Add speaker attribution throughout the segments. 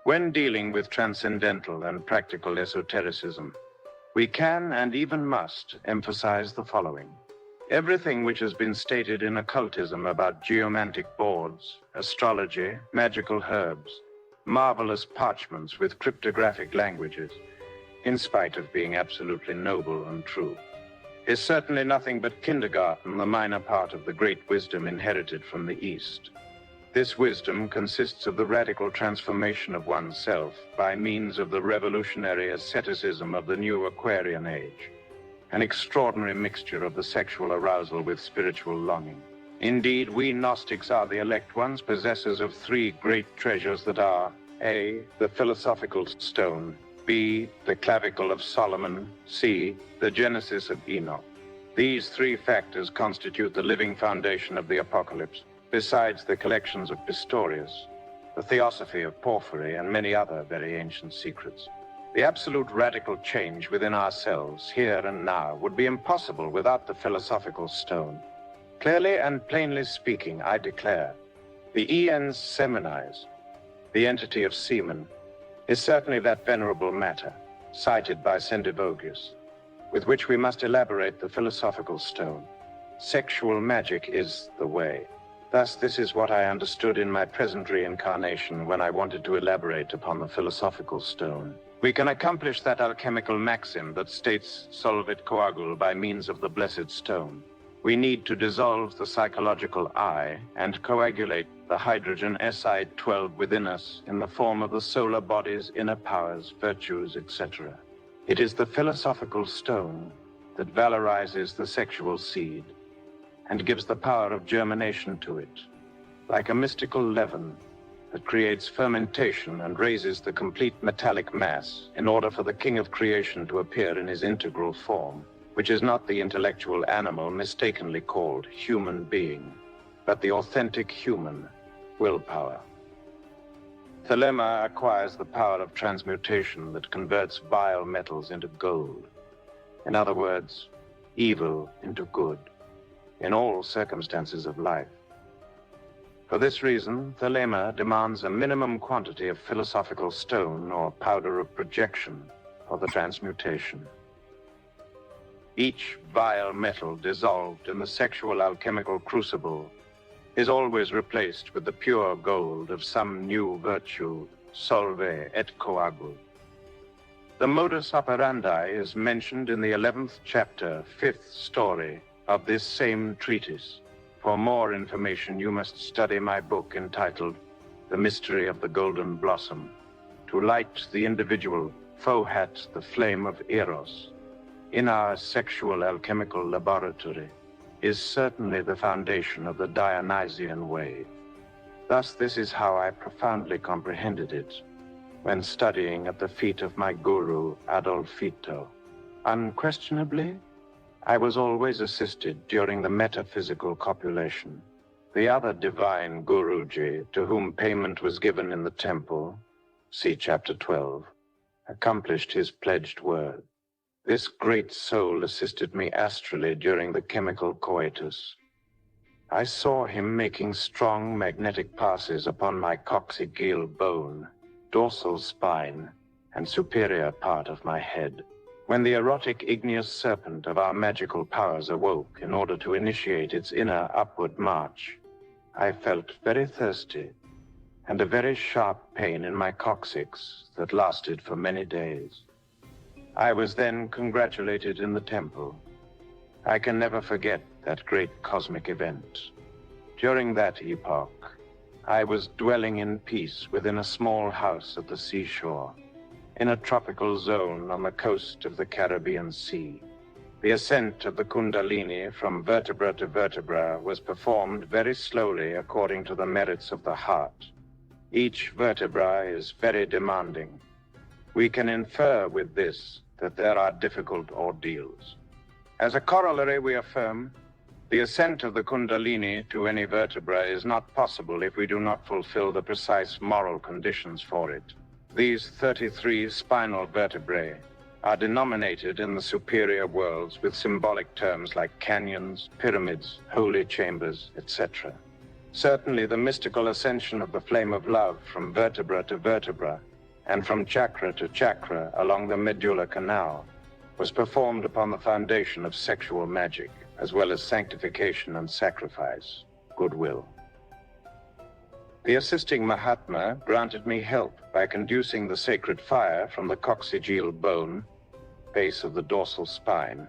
Speaker 1: When dealing with transcendental and practical esotericism, we can and even must emphasize the following. Everything which has been stated in occultism about geomantic boards, astrology, magical herbs, marvelous parchments with cryptographic languages, in spite of being absolutely noble and true, is certainly nothing but kindergarten, the minor part of the great wisdom inherited from the East. This wisdom consists of the radical transformation of oneself by means of the revolutionary asceticism of the new Aquarian age, an extraordinary mixture of the sexual arousal with spiritual longing. Indeed, we Gnostics are the elect ones, possessors of three great treasures that are A, the philosophical stone, B, the clavicle of Solomon, C, the Genesis of Enoch. These three factors constitute the living foundation of the apocalypse, besides the collections of Pistorius, the theosophy of Porphyry, and many other very ancient secrets. The absolute radical change within ourselves, here and now, would be impossible without the philosophical stone. Clearly and plainly speaking, I declare, the ens seminis, the entity of semen, is certainly that venerable matter, cited by Sendivogius, with which we must elaborate the philosophical stone. Sexual magic is the way. Thus, this is what I understood in my present reincarnation when I wanted to elaborate upon the philosophical stone. We can accomplish that alchemical maxim that states solvit coagul by means of the blessed stone. We need to dissolve the psychological I and coagulate the hydrogen Si12 within us in the form of the solar body's inner powers, virtues, etc. It is the philosophical stone that valorizes the sexual seed and gives the power of germination to it, like a mystical leaven that creates fermentation and raises the complete metallic mass in order for the king of creation to appear in his integral form, which is not the intellectual animal mistakenly called human being, but the authentic human willpower. Thelema acquires the power of transmutation that converts vile metals into gold. In other words, evil into good, in all circumstances of life. For this reason, Thelema demands a minimum quantity of philosophical stone or powder of projection for the transmutation. Each vile metal dissolved in the sexual alchemical crucible is always replaced with the pure gold of some new virtue, solve et coagul. The modus operandi is mentioned in the 11th chapter, 5th story of this same treatise. For more information, you must study my book entitled The Mystery of the Golden Blossom. To light the individual, fohat the flame of Eros in our sexual alchemical laboratory is certainly the foundation of the Dionysian way. Thus, this is how I profoundly comprehended it when studying at the feet of my guru, Adolfito. Unquestionably, I was always assisted during the metaphysical copulation. The other divine Guruji, to whom payment was given in the temple, see chapter 12, accomplished his pledged word. This great soul assisted me astrally during the chemical coitus. I saw him making strong magnetic passes upon my coccygeal bone, dorsal spine, and superior part of my head. When the erotic igneous serpent of our magical powers awoke in order to initiate its inner upward march, I felt very thirsty and a very sharp pain in my coccyx that lasted for many days. I was then congratulated in the temple. I can never forget that great cosmic event. During that epoch, I was dwelling in peace within a small house at the seashore, in a tropical zone on the coast of the Caribbean Sea. The ascent of the Kundalini from vertebra to vertebra was performed very slowly according to the merits of the heart. Each vertebra is very demanding. We can infer with this that there are difficult ordeals. As a corollary, we affirm, the ascent of the Kundalini to any vertebra is not possible if we do not fulfill the precise moral conditions for it. These 33 spinal vertebrae are denominated in the superior worlds with symbolic terms like canyons, pyramids, holy chambers, etc. Certainly, the mystical ascension of the flame of love from vertebra to vertebra and from chakra to chakra along the medulla canal, was performed upon the foundation of sexual magic, as well as sanctification and sacrifice, goodwill. The assisting Mahatma granted me help by conducing the sacred fire from the coccygeal bone, base of the dorsal spine,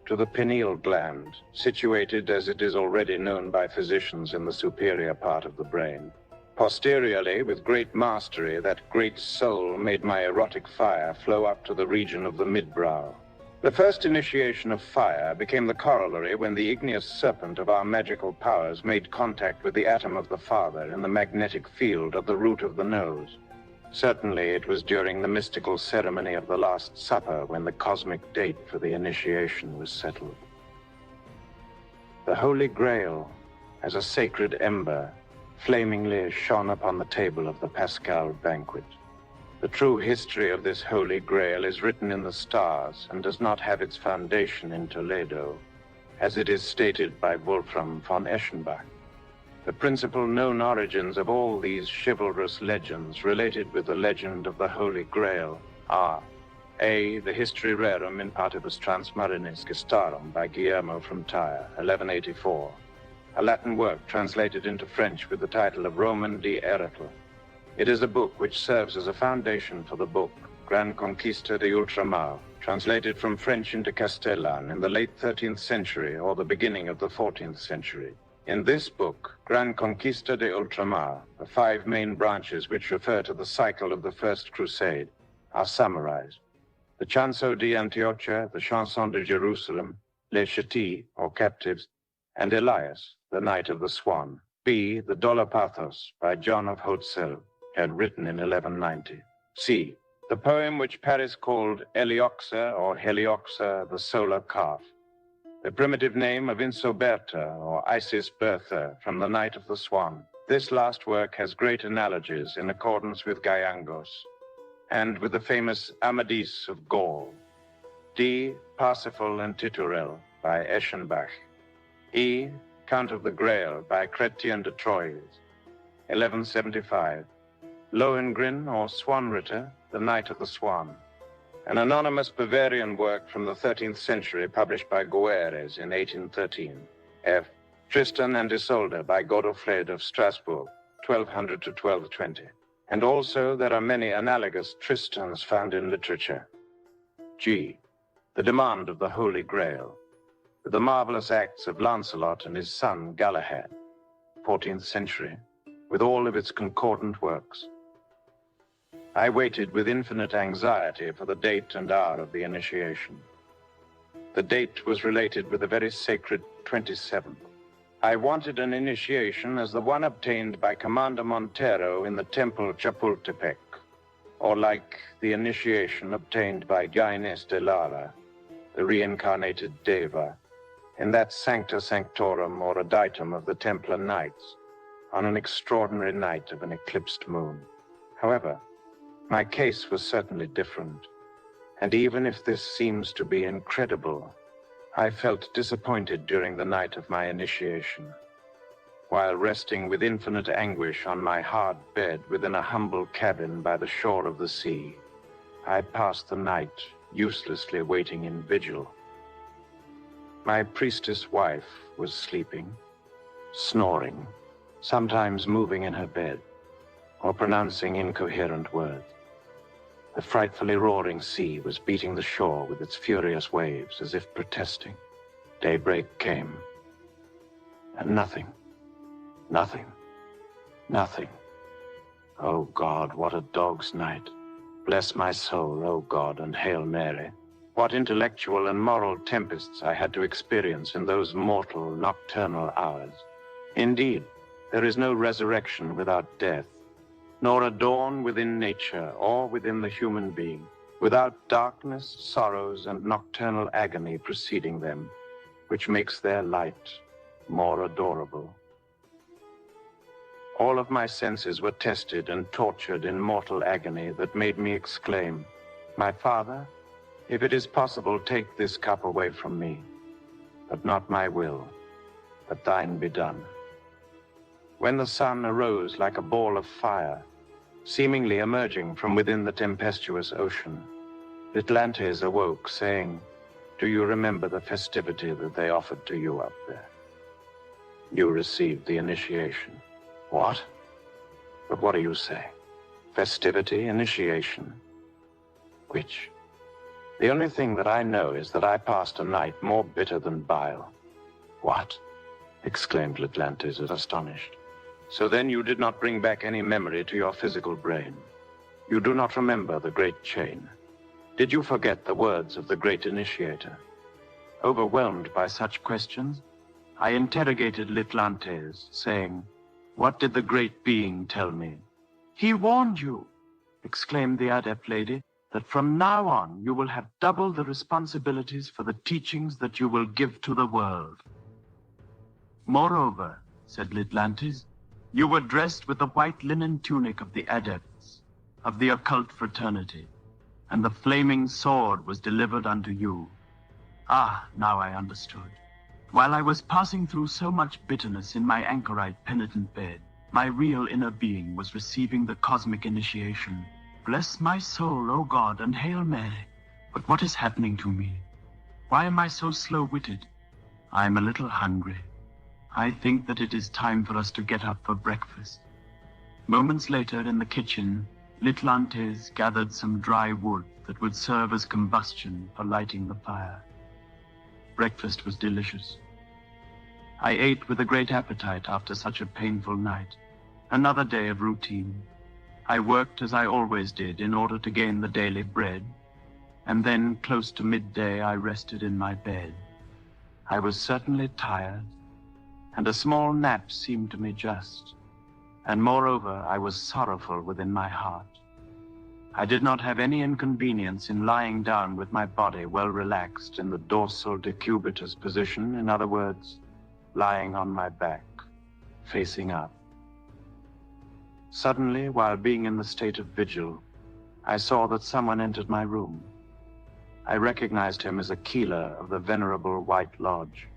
Speaker 1: to the pineal gland, situated as it is already known by physicians in the superior part of the brain. Posteriorly, with great mastery, that great soul made my erotic fire flow up to the region of the midbrow. The first initiation of fire became the corollary when the igneous serpent of our magical powers made contact with the atom of the father in the magnetic field of the root of the nose. Certainly it was during the mystical ceremony of the Last Supper when the cosmic date for the initiation was settled. The Holy Grail, as a sacred ember, flamingly shone upon the table of the Paschal banquet. The true history of this Holy Grail is written in the stars and does not have its foundation in Toledo, as it is stated by Wolfram von Eschenbach. The principal known origins of all these chivalrous legends related with the legend of the Holy Grail are A. The History Rerum in Partibus Transmarinis Gestarum by Guillermo from Tyre, 1184, a Latin work translated into French with the title of Roman de Erecle. It is a book which serves as a foundation for the book Gran Conquista de Ultramar, translated from French into Castellan in the late 13th century or the beginning of the 14th century. In this book, Gran Conquista de Ultramar, the 5 main branches which refer to the cycle of the First Crusade are summarized. The Chanso di Antiochia, the Chanson de Jerusalem, Les Châtis, or Captives, and Elias, the Knight of the Swan. B. The Dolopathos by John of Hautzel, had written in 1190. C. The poem which Paris called Helioxa or Helioxa, the Solar Calf. The primitive name of Insoberta or Isis Bertha from the Night of the Swan. This last work has great analogies in accordance with Gaiangos and with the famous Amadis of Gaul. D. Parsifal and Titurel by Eschenbach. E. Count of the Grail by Chrétien de Troyes, 1175. Lohengrin or Swanritter, the Knight of the Swan, an anonymous Bavarian work from the 13th century published by Goeres in 1813. F. Tristan and Isolde by Godofred of Strasbourg, 1200 to 1220. And also there are many analogous Tristans found in literature. G. The Demand of the Holy Grail, with the marvelous acts of Lancelot and his son Galahad, 14th century, with all of its concordant works. I waited with infinite anxiety for the date and hour of the initiation. The date was related with the very sacred 27th. I wanted an initiation as the one obtained by Commander Montero in the temple Chapultepec, or like the initiation obtained by Gaines de Lara, the reincarnated Deva, in that Sancta Sanctorum or Adytum of the Templar Knights, on an extraordinary night of an eclipsed moon. However, my case was certainly different, and even if this seems to be incredible, I felt disappointed during the night of my initiation. While resting with infinite anguish on my hard bed within a humble cabin by the shore of the sea, I passed the night uselessly waiting in vigil. My priestess wife was sleeping, snoring, sometimes moving in her bed, or pronouncing incoherent words. The frightfully roaring sea was beating the shore with its furious waves as if protesting. Daybreak came, and nothing. Oh God, what a dog's night. Bless my soul, oh God, and Hail Mary. What intellectual and moral tempests I had to experience in those mortal nocturnal hours. Indeed, there is no resurrection without death, nor a dawn within nature or within the human being, without darkness, sorrows, and nocturnal agony preceding them, which makes their light more adorable. All of my senses were tested and tortured in mortal agony that made me exclaim, "My Father, if it is possible, take this cup away from me, but not my will, but thine be done." When the sun arose like a ball of fire, Seemingly emerging from within the tempestuous ocean, Atlantis awoke, saying, "Do you remember the festivity that they offered to you up there? You received the initiation." "What? But what do you say? Festivity, initiation? Which? The only thing that I know is that I passed a night more bitter than bile." "What?" exclaimed Atlantis, astonished. "So then you did not bring back any memory to your physical brain. You do not remember the great chain. Did you forget the words of the great initiator?" Overwhelmed by such questions, I interrogated Atlantis, saying, "What did the great being tell me?" "He warned you," exclaimed the adept lady, "that from now on you will have double the responsibilities for the teachings that you will give to the world. Moreover," said Atlantis, "you were dressed with the white linen tunic of the adepts, of the occult fraternity, and the flaming sword was delivered unto you." Ah, now I understood. While I was passing through so much bitterness in my anchorite penitent bed, my real inner being was receiving the cosmic initiation. Bless my soul, O God, and Hail Mary. But what is happening to me? Why am I so slow-witted? I am a little hungry. I think that it is time for us to get up for breakfast. Moments later, in the kitchen, Atlantis gathered some dry wood that would serve as combustion for lighting the fire. Breakfast was delicious. I ate with a great appetite after such a painful night. Another day of routine. I worked as I always did in order to gain the daily bread, and then, close to midday, I rested in my bed. I was certainly tired, and a small nap seemed to me just, and moreover, I was sorrowful within my heart. I did not have any inconvenience in lying down with my body well relaxed in the dorsal decubitus position, in other words, lying on my back, facing up. Suddenly, while being in the state of vigil, I saw that someone entered my room. I recognized him as a keeler of the Venerable White Lodge.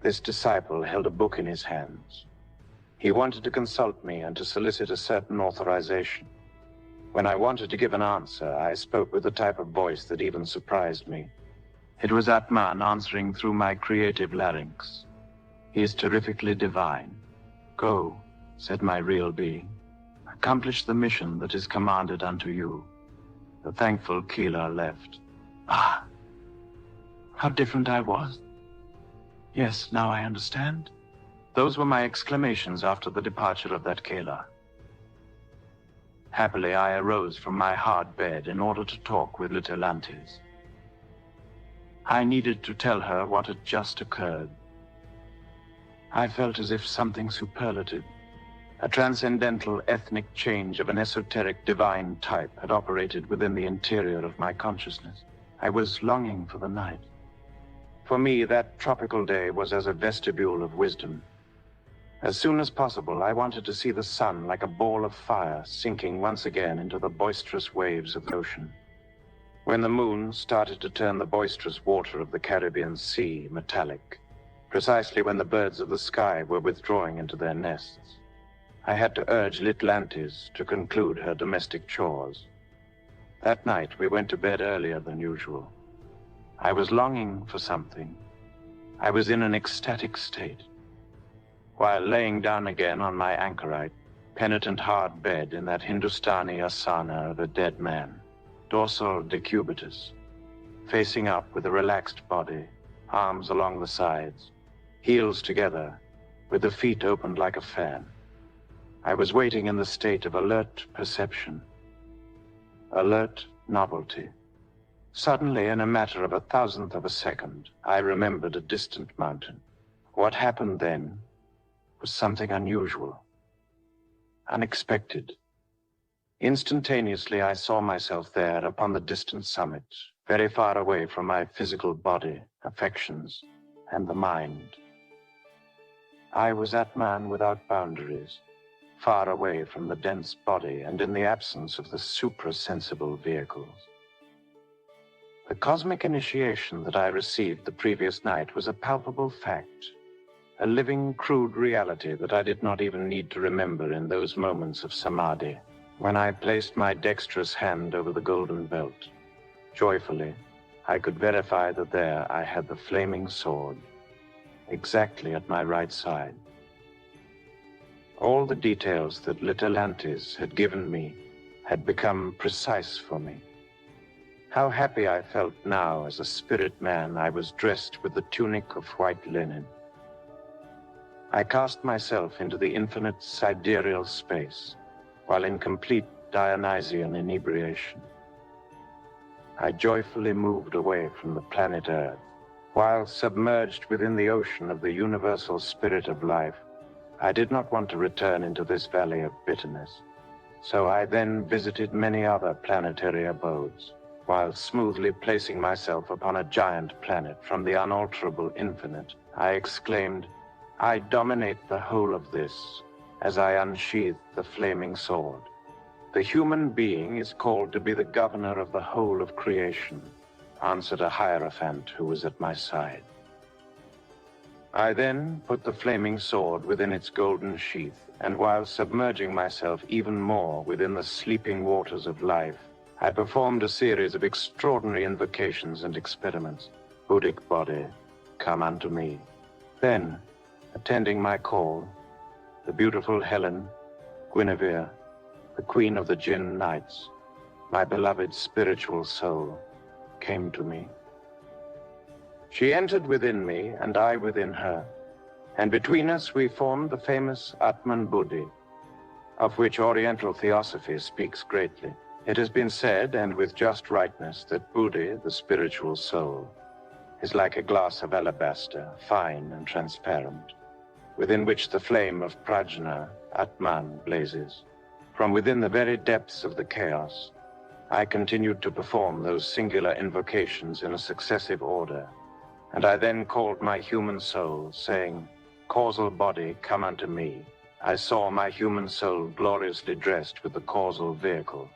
Speaker 1: This disciple held a book in his hands. He wanted to consult me and to solicit a certain authorization. When I wanted to give an answer, I spoke with a type of voice that even surprised me. It was Atman answering through my creative larynx. "He is terrifically divine. Go," said my real being. "Accomplish the mission that is commanded unto you." The thankful Keeler left. Ah, how different I was. Yes, now I understand. Those were my exclamations after the departure of that Keeler. Happily, I arose from my hard bed in order to talk with little Atlantis. I needed to tell her what had just occurred. I felt as if something superlative, a transcendental ethnic change of an esoteric divine type, had operated within the interior of my consciousness. I was longing for the night. For me, that tropical day was as a vestibule of wisdom. As soon as possible, I wanted to see the sun like a ball of fire sinking once again into the boisterous waves of the ocean. When the moon started to turn the boisterous water of the Caribbean Sea metallic, precisely when the birds of the sky were withdrawing into their nests, I had to urge Atlantis to conclude her domestic chores. That night, we went to bed earlier than usual. I was longing for something. I was in an ecstatic state. While laying down again on my anchorite, penitent hard bed in that Hindustani asana of a dead man, dorsal decubitus, facing up with a relaxed body, arms along the sides, heels together, with the feet opened like a fan, I was waiting in the state of alert perception, alert novelty. Suddenly, in a matter of 1,000th of a second, I remembered a distant mountain. What happened then was something unusual, unexpected. Instantaneously, I saw myself there upon the distant summit, very far away from my physical body, affections, and the mind. I was Atman without boundaries, far away from the dense body and in the absence of the suprasensible vehicles. The cosmic initiation that I received the previous night was a palpable fact, a living, crude reality that I did not even need to remember in those moments of samadhi, when I placed my dexterous hand over the golden belt. Joyfully, I could verify that there I had the flaming sword, exactly at my right side. All the details that Litelantes had given me had become precise for me. How happy I felt now as a spirit man I was dressed with the tunic of white linen. I cast myself into the infinite siderial space, while in complete Dionysian inebriation. I joyfully moved away from the planet Earth. While submerged within the ocean of the universal spirit of life, I did not want to return into this valley of bitterness. So I then visited many other planetary abodes, while smoothly placing myself upon a giant planet from the unalterable infinite. I exclaimed, "I dominate the whole of this," as I unsheathed the flaming sword. "The human being is called to be the governor of the whole of creation," answered a hierophant who was at my side. I then put the flaming sword within its golden sheath, and while submerging myself even more within the sleeping waters of life, I performed a series of extraordinary invocations and experiments. Buddhic body, come unto me. Then, attending my call, the beautiful Helen, Guinevere, the queen of the Jinn Knights, my beloved spiritual soul, came to me. She entered within me, and I within her, and between us we formed the famous Atman Buddhi, of which Oriental theosophy speaks greatly. It has been said, and with just rightness, that Buddhi, the spiritual soul, is like a glass of alabaster, fine and transparent, within which the flame of Prajna, Atman, blazes. From within the very depths of the chaos, I continued to perform those singular invocations in a successive order, and I then called my human soul, saying, "Causal body, come unto me." I saw my human soul gloriously dressed with the causal vehicle,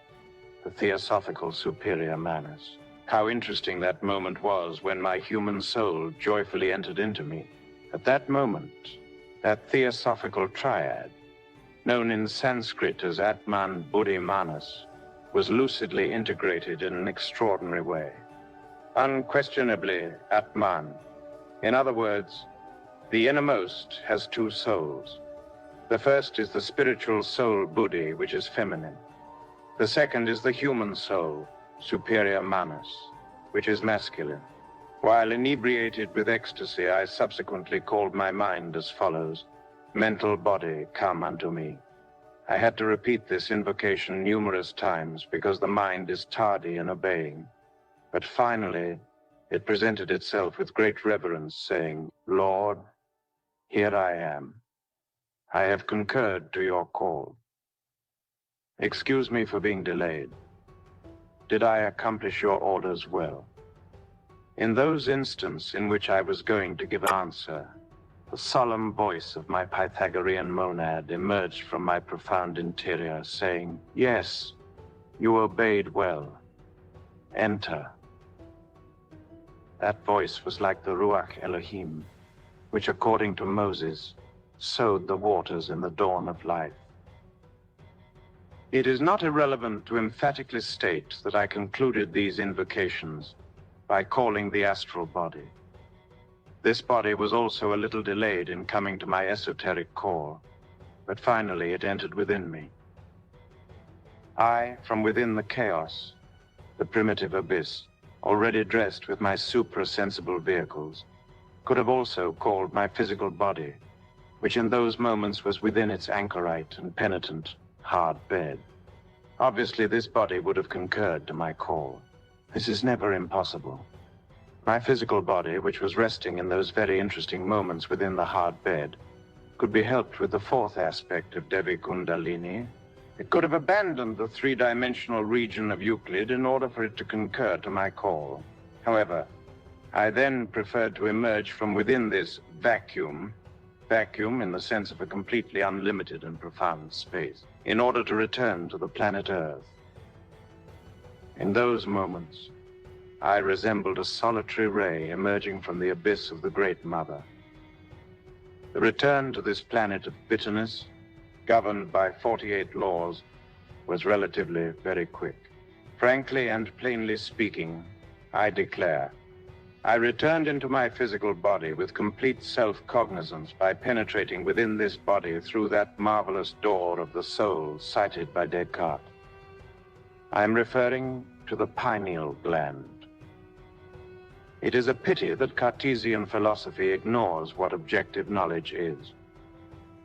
Speaker 1: the theosophical superior Manus. How interesting that moment was when my human soul joyfully entered into me. At that moment, that theosophical triad, known in Sanskrit as Atman Buddhi Manus, was lucidly integrated in an extraordinary way. Unquestionably, Atman. In other words, the innermost has two souls. The first is the spiritual soul Buddhi, which is feminine. The second is the human soul, superior Manus, which is masculine. While inebriated with ecstasy, I subsequently called my mind as follows: "Mental body, come unto me." I had to repeat this invocation numerous times because the mind is tardy in obeying. But finally, it presented itself with great reverence, saying, "Lord, here I am. I have concurred to your call. Excuse me for being delayed. Did I accomplish your orders well?" In those instants in which I was going to give an answer, the solemn voice of my Pythagorean monad emerged from my profound interior, saying, "Yes, you obeyed well. Enter." That voice was like the Ruach Elohim, which, according to Moses, sowed the waters in the dawn of life. It is not irrelevant to emphatically state that I concluded these invocations by calling the astral body. This body was also a little delayed in coming to my esoteric core, but finally it entered within me. I, from within the chaos, the primitive abyss, already dressed with my supra-sensible vehicles, could have also called my physical body, which in those moments was within its anchorite and penitent, hard bed. Obviously, this body would have concurred to my call. This is never impossible. My physical body, which was resting in those very interesting moments within the hard bed, could be helped with the fourth aspect of Devi Kundalini. It could have abandoned the three-dimensional region of Euclid in order for it to concur to my call. However, I then preferred to emerge from within this vacuum in the sense of a completely unlimited and profound space, in order to return to the planet Earth. In those moments, I resembled a solitary ray emerging from the abyss of the Great Mother. The return to this planet of bitterness, governed by 48 laws, was relatively very quick. Frankly and plainly speaking, I declare, I returned into my physical body with complete self-cognizance by penetrating within this body through that marvelous door of the soul cited by Descartes. I am referring to the pineal gland. It is a pity that Cartesian philosophy ignores what objective knowledge is.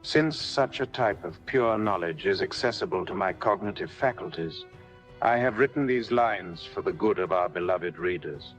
Speaker 1: Since such a type of pure knowledge is accessible to my cognitive faculties, I have written these lines for the good of our beloved readers.